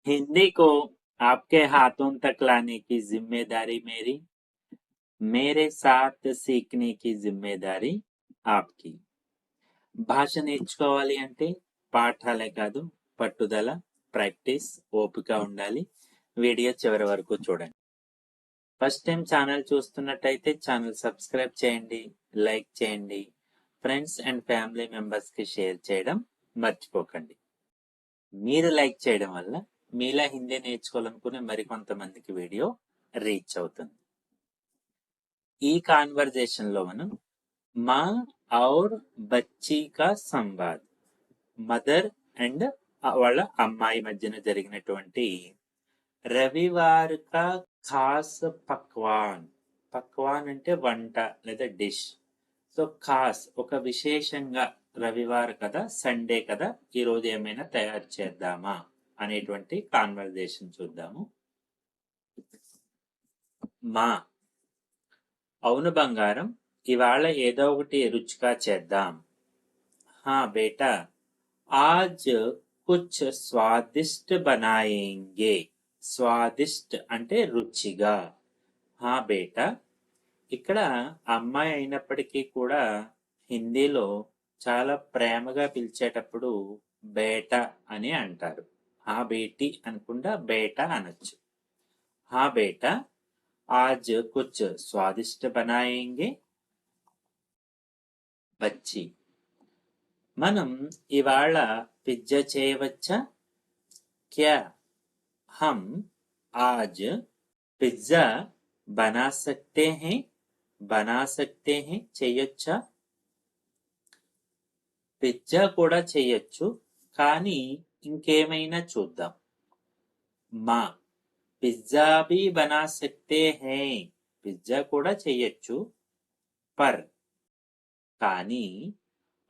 हिंदी को आपके हाथों तक लाने की जिम्मेदारी मेरी, मेरे साथ सीखने की जिम्मेदारी आपकी. భాష నేర్చుకోవాలి అంటే పాఠాలే కాదు, పట్టుదల, ప్రాక్టీస్, ఓపిక ఉండాలి. వీడియో చివరి వరకు చూడండి. ఫస్ట్ టైం ఛానల్ చూస్తున్నట్టయితే ఛానల్ సబ్స్క్రైబ్ చేయండి, లైక్ చేయండి, ఫ్రెండ్స్ అండ్ ఫ్యామిలీ మెంబర్స్ కి షేర్ చేయడం మర్చిపోకండి. మీరు లైక్ చేయడం వల్ల మీలా హిందీ నేర్చుకోవాలనుకునే మరికొంతమందికి వీడియో రీచ్ అవుతుంది. ఈ కాన్వర్జేషన్ లో మనం మా ఔర్ బచ్చీ కా సంవాద్, మదర్ అండ్ వాళ్ళ అమ్మాయి మధ్యన జరిగినటువంటి రవివార్ కా ఖాస్ పక్వాన్. పక్వాన్ అంటే వంట లేదా డిష్. సో ఖాస్ ఒక విశేషంగా, రవివార్ కదా, సండే కదా, ఈ రోజు ఏమైనా తయారు చేద్దామా అనేటువంటి కాన్వర్జేషన్ చూద్దాము. మా, అవును బంగారం, ఇవాళ ఏదో ఒకటి రుచిగా చేద్దాం. హా బేటా, ఆజ్ కుచ్ స్వాదిష్ట్ బనాయేంగే. స్వాదిష్ట్ అంటే రుచిగా. హా బేటా, ఇక్కడ అమ్మాయి అయినప్పటికీ కూడా హిందీలో చాలా ప్రేమగా పిలిచేటప్పుడు బేటా అని అంటారు. హా బేటీ అనుకుండా బేటా అనొచ్చు. హా బేటా, ఆజ్ కుచ్ స్వాదిష్ట్ బనాయేంగే. బచ్చి, మనం ఇవాళ పిజ్జా చేయవచ్చా? క్యా హమ్ ఆజ్ పిజ్జా బనా సక్తే హై? బనా సక్తే హై చెయ్యొచ్చా? పిజ్జా కూడా చెయ్యొచ్చు, కానీ ఇంకేమైనా చూద్దాం. మా, పిజ్జా భీ బనా సక్తే హై. పిజ్జా కూడా చెయ్యొచ్చు, పర్ కానీ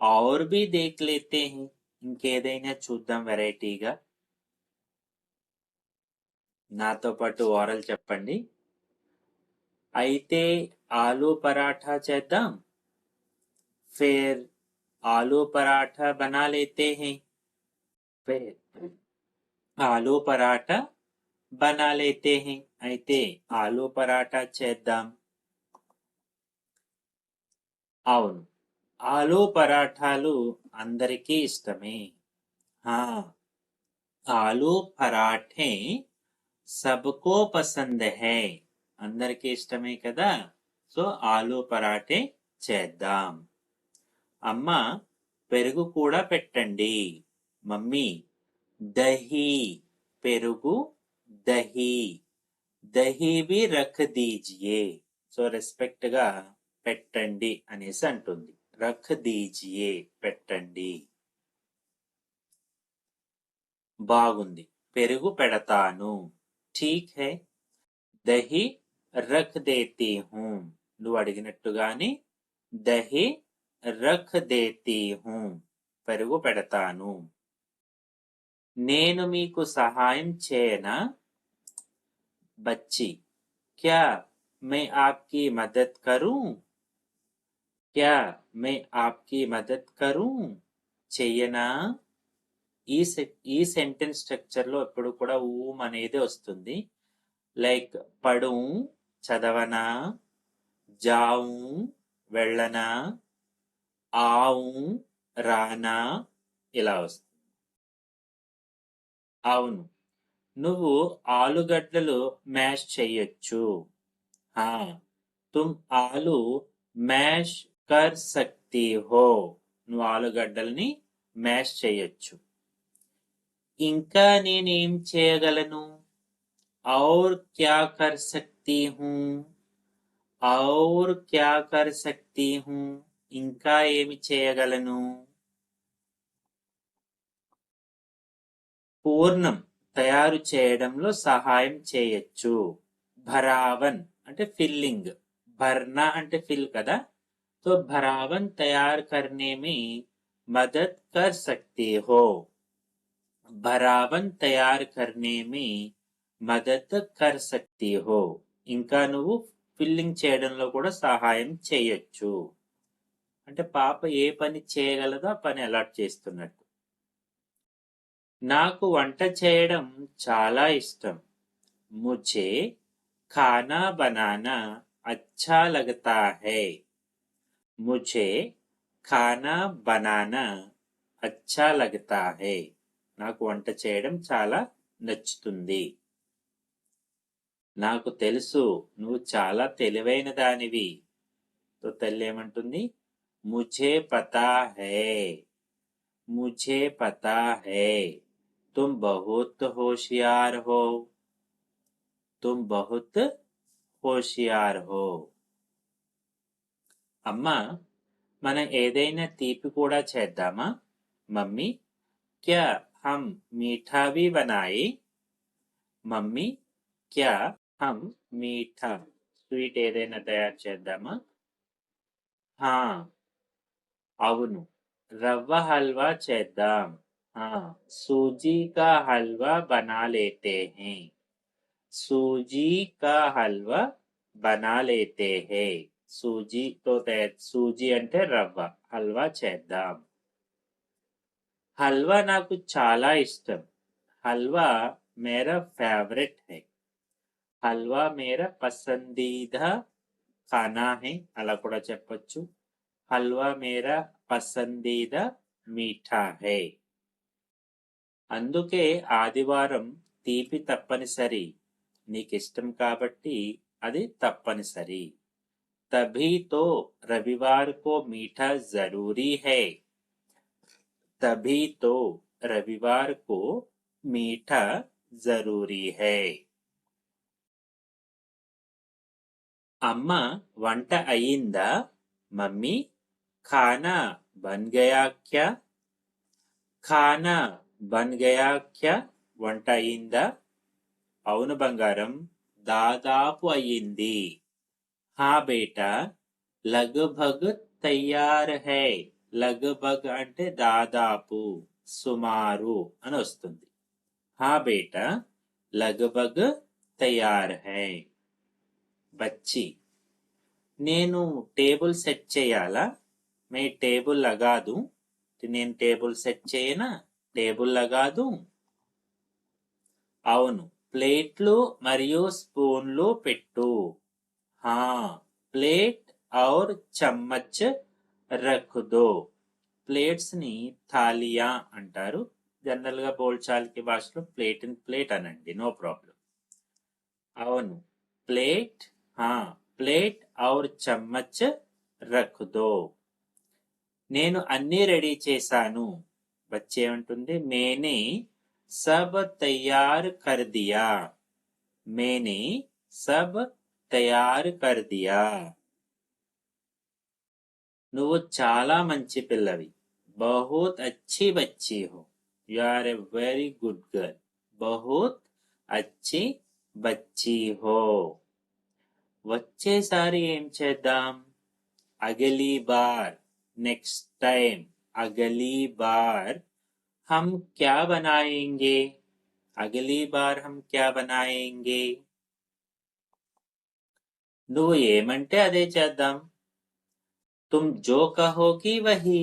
ఔర్ భీ దేఖ్ లేతే హై. ఇంకేదైనా చూద్దాం వెరైటీగా. నాతో పాటు ఓరల్ చెప్పండి. అయితే ఆలూ పరాఠా చేద్దాం. ఫిర్ ఆలూ పరాఠా బనా లేతే హై. ఫిర్ ఆలూ పరాఠా బనా లేతే హై. అయితే ఆలూ పరాఠా చేద్దాం. అవును, ఆలూ పరాఠాలు అందరికీ ఇష్టమే. హా, ఆలూ పరాఠే సబ్కో పసంద్ హై. అందరికీ ఇష్టమే కదా, సో ఆలూ పరాఠే చేద్దాం. అమ్మ, పెరుగు కూడా పెట్టండి. మమ్మీ, దహీ, పెరుగు, దహీ, దహీ భీ రఖ్ దీజియే. సో రెస్పెక్ట్ గా పెట్టండి అనేసి అంటుంది. రఖ్ దీజియే, పెట్టండి. బాగుంది, పెరుగు పెడతాను. ఠీక్ హై, దహీ రఖ్ దేతీ హూ. నువ్వు అడిగినట్టుగానే దహీ రఖ్ దేతీ హూ, పెరుగు పెడతాను. నేను మీకు సహాయం చేయనా? బచ్చి, క్యా मैं आपकी मदद करूं? क्या मैं आपकी मदद करूं? చెయ్యనా? ఈ సెంటెన్స్ స్ట్రక్చర్ లో ఎప్పుడు కూడా ఊమ్ అనేది వస్తుంది. లైక్ పడు, చదవనా, జావు, వెళ్ళనా, ఆవు, రానా, ఇలా వస్తుంది. అవును, నువ్వు ఆలుగడ్డలు మ్యాష్ చెయ్యొచ్చు. హా, తుమ్ ఆలు మ్యాష్ కర్ సక్తీ హో. నువ్వు ఆలుగడ్డల్ని మ్యాష్ చేయొచ్చు. ఇంకా నేనేం చేయగలను? ఔర్ క్యా కర్ సక్తీ హూ. ఔర్ క్యా కర్ సక్తీ హూ, ఇంకా ఏమి చేయగలను? పూర్ణం తయారు చేయడంలో సహాయం చేయొచ్చు. భరావన్ అంటే ఫిల్లింగ్, భర్నా అంటే ఫిల్ కదా, तो भरावन तैयार करने में मदद कर सकते हो. భరావన్ తయారు करने में మదద్ కర్ సక్తీ హో. ఇంకా నువ్వు ఫిల్లింగ్ చేయడంలో కూడా సహాయం చేయొచ్చు. అంటే పాప ఏ పని చేయగలదో ఆ పని అలాట్ చేస్తున్నట్టు. నాకు వంట చేయడం చాలా ఇష్టం. मुझे खाना बनाना अच्छा लगता है. मुझे खाना बनाना अच्छा लगता है. నాకు వంట చేయడం చాలా నచ్చుతుంది. నాకు తెలుసు నువ్వు చాలా తెలివైన దానివి. తో తల్లి ఏమంటుంది? मुझे पता है. मुझे पता है. तुम बहुत होशियार हो. तुम बहुत होशियार हो. అమ్మా, మనం ఏదైనా తీపి కూడా చేద్దామా? మమ్మీ, क्या हम मीठा भी बनाए? మమ్మీ, क्या हम मीठा స్వీట్ ఏదైనా తయారు చేద్దామా? హా, అవును, రవ్వ హల్వా చేద్దాం. सूजी का हलवा बना लेते हैं. सूजी का हलवा बना लेते हैं. सूजीతో సూజీ అంటే రవ్వ, హల్వా చేద్దాం. హల్వా నాకు చాలా ఇష్టం. హల్వా మేరా ఫేవరెట్ హై. హల్వా మేరా పసందీదా ఖానా హై అలా కూడా చెప్పొచ్చు. హల్వా మేరా పసందీదా మీఠా హై. అందుకే ఆదివారం తీపి తప్పనిసరి. నీకిష్టం కాబట్టి అది తప్పనిసరి. तभी तो रविवार को मीठा जरूरी है. तभी तो रविवार को मीठा जरूरी है. अम्मा వంట అయ్యిందా? मम्मी, खाना बन गया क्या? खाना बन गया क्या? వంట అయ్యిందా? అవును బంగారం, దాదాపు అయ్యింది. हाँ बेटा, लगभग तैयार है. लगभग అంటే దాదాపు, సుమారు అని వస్తుంది. हाँ बेटा, लगभग तैयार है. बच्ची, నేను టేబుల్ సెట్ చేయాలా? मैं टेबल लगा दूं. నేను టేబుల్ సెట్ చేయనా? టేబుల్ लगा दूं. అవును, ప్లేట్లు మరియు స్పూన్లు పెట్టు. हाँ, प्लेट और चम्मच रख दो. ప్లేట్స్ ని థాలియా అంటారు. జనరల్ గా బోల్చాల్కి భాషలో ప్లేట్ ని ప్లేట్ అనండి, నో ప్రాబ్లం. అవును, ప్లేట్, ప్లేట్ और చమ్మచ్ రఖ్ దో. నేను అన్నీ రెడీ చేశాను. బచ్చే ఏమంటుంది? మేనే సబ్ తయార్ కర్ దియా. మేనే సబ్ తయారు కర్ దియా. నువ్వు చాలా మంచి పిల్లవి. బహుత్ అచ్చి బచ్చి హో. You are a very good girl. బహుత్ అచ్చి బచ్చి హో. వచ్చేసారి ఏం చేద్దాం? అగలీ బార్, నెక్స్ట్ టైం. అగలీ బార్ హమ్ క్యా బనాయేంగే? అగలీ బార్ హమ్ క్యా బనాయేంగే? నువ్వు ఏమంటే అదే చేద్దాం. तुम जो कहोगी वही.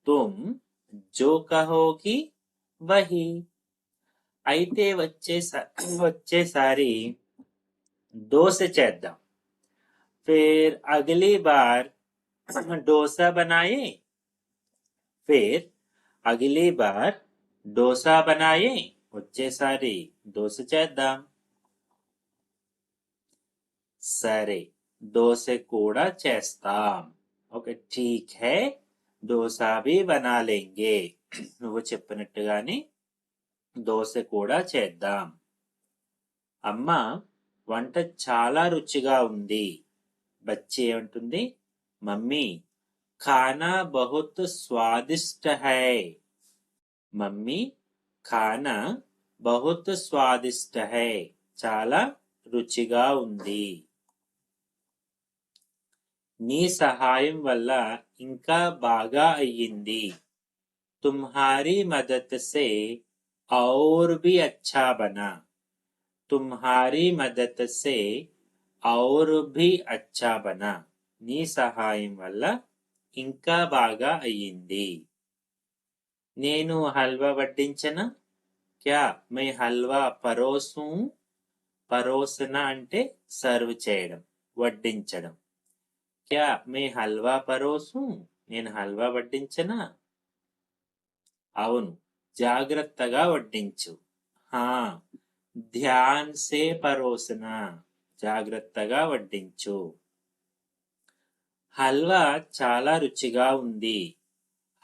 तुम जो कहोगी वही. అయితే వచ్చేసారి దోశ చేద్దాం. फिर अगली बार डोसा बनाए. फिर अगली बार डोसा बनाए. వచ్చేసారి దోశ చేద్దాం. సరే, దోశ కూడా చేస్తాం. ఓకే, ఠీక్ హై, దోశా భీ బనా లేంగే. నువ్వు చెప్పినట్టుగానే దోశ కూడా చేద్దాం. అమ్మ, వంట చాలా రుచిగా ఉంది. బచ్చి ఏమంటుంది? మమ్మీ, ఖానా బహుత్ స్వాదిష్ట హై. మమ్మీ, ఖానా బహుత్ స్వాదిష్ట హై. చాలా రుచిగా ఉంది. నీ సహాయం వల్ల ఇంకా బాగా అయ్యింది. తుమ్హారీ మదద్ సే ఔర్ భీ అచ్చా బనా. తుమ్హారీ మదద్ సే ఔర్ భీ అచ్చా బనా. నీ సహాయం వల్ల ఇంకా బాగా అయ్యింది. నేను హల్వా వడ్డించనా? క్యా మై హల్వా పరోసూ? పరోసన అంటే సర్వ్ చేయడం, వడ్డించడం. క్యా మై హల్వా పరోసూ? నేను హల్వా వడ్డించనా? అవును, జాగ్రత్తగా వడ్డించు. హా, ధ్యాన్ సే పరోసనా, జాగ్రత్తగా వడ్డించు. హల్వా చాలా రుచిగా ఉంది.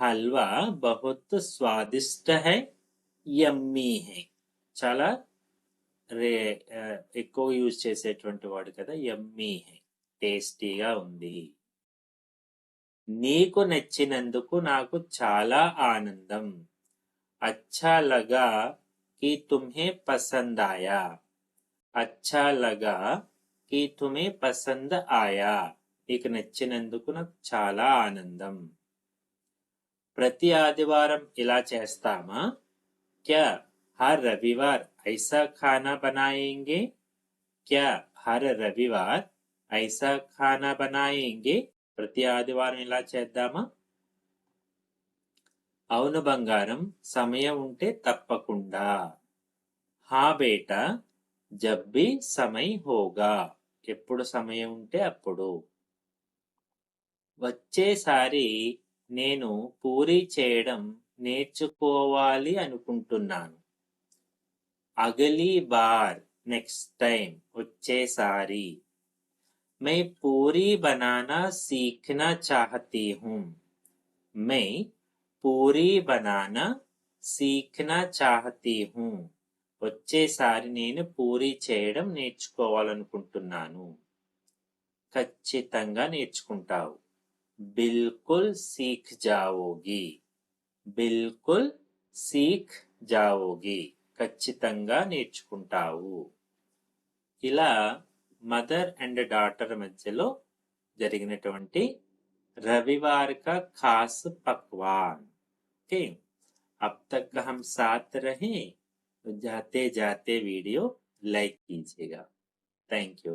హల్వా బహుత్ స్వాదిష్ట హై, యమ్మీ హై. చాలా ఎక్కువ యూజ్ చేసేటువంటి వాడు కదా, యమ్మీ హై, టేస్టీగా ఉంది. నీకు నచ్చినందుకు నాకు చాలా ఆనందం. అచ్చా లగా కి తుమ్హే పసంద్ ఆయా. అచ్చా లగా కి తుమ్హే పసంద్ ఆయా. నీకు నచ్చినందుకు నాకు చాలా ఆనందం. ప్రతి ఆదివారం ఇలా చేస్తామా? క్యా हर रविवार ऐसा खाना बनाएंगे? क्या हर रविवार ऐसा खाना बनाएंगे? ప్రతి ఆదివారం ఇలా చేద్దామా? అవును బంగారం, సమయం ఉంటే తప్పకుండా. హా బేటా, జబ్ భీ సమయ్ హోగా. ఎప్పుడు సమయం ఉంటే అప్పుడు. వచ్చేసారి నేను పూరీ చేయడం నేర్చుకోవాలి అనుకుంటున్నాను. అగలీ బార్, నెక్స్ట్ టైం, వచ్చేసారి. मैं पूरी बनाना सीखना चाहती हूँ. मैं पूरी बनाना सीखना चाहती हूँ. వచ్చేసారి నేను పూరీ చేయడం నేర్చుకోవాలనుకుంటున్నాను. ఖచ్చితంగా నేర్చుకుంటావు. బిల్కుల్ సీఖ్ జావోగి. బిల్కుల్ సీఖ్ జావోగి, ఖచ్చితంగా నేర్చుకుంటావు. ఇలా మదర్ అండ్ డాటర్ మధ్యలో జరిగినటువంటి रविवार का खास पकवान. ओके, अब तक हम साथ रहे तो जाते जाते वीडियो लाइक कीजिएगा. Thank you.